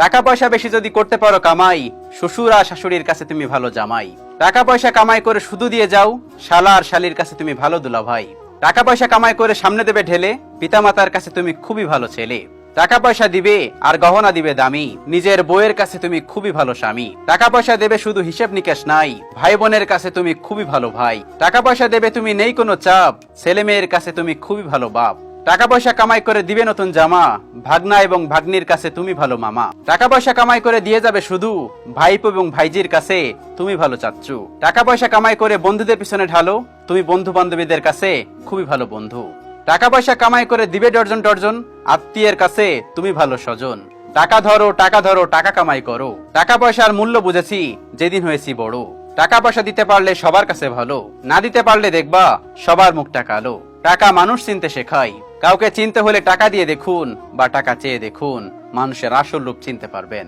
টাকা পয়সা বেশি যদি করতে পারো কামাই, শ্বশুর আর শাশুড়ির কাছে তুমি ভালো জামাই। টাকা পয়সা কামাই করে শুধু দিয়ে যাও, শালা আর শালির কাছে তুমি ভালো দুলাভাই। টাকা পয়সা কামাই করে সামনে দেবে ঢেলে, পিতামাতার কাছে তুমি খুবই ভালো ছেলে। টাকা পয়সা দিবে আর গহনা দিবে দামি, নিজের বউয়ের কাছে তুমি খুবই ভালো স্বামী। টাকা পয়সা দেবে শুধু হিসেব নিকেশ নাই, ভাই বোনের কাছে তুমি খুবই ভালো ভাই। টাকা পয়সা দেবে তুমি নেই কোনো চাপ, ছেলে মেয়ের কাছে তুমি খুবই ভালো বাপ। টাকা পয়সা কামাই করে দিবে নতুন জামা, ভাগনা এবং ভাগ্নির কাছে তুমি ভালো মামা। টাকা পয়সা কামাই করে দিয়ে যাবে শুধু, ভাইপো এবং ভাইজির কাছে তুমি ভালো চাচ্চু। টাকা পয়সা কামাই করে বন্ধুদের পিছনে ঢালো, তুমি বন্ধু বান্ধবীদের কাছে খুবই ভালো বন্ধু। টাকা পয়সা কামাই করে দিবে ডর্জন ডর্জন, আত্মীয়ের কাছে তুমি ভালো স্বজন। টাকা ধরো টাকা ধরো টাকা কামাই করো, টাকা পয়সার মূল্য বুঝেছি যেদিন হয়েছি বড়। টাকা পয়সা দিতে পারলে সবার কাছে ভালো, না দিতে পারলে দেখবা সবার মুখটা কালো। টাকা মানুষ চিনতে শেখায়, কাউকে চিনতে হলে টাকা দিয়ে দেখুন বা টাকা চেয়ে দেখুন, মানুষের আসল রূপ চিনতে পারবেন।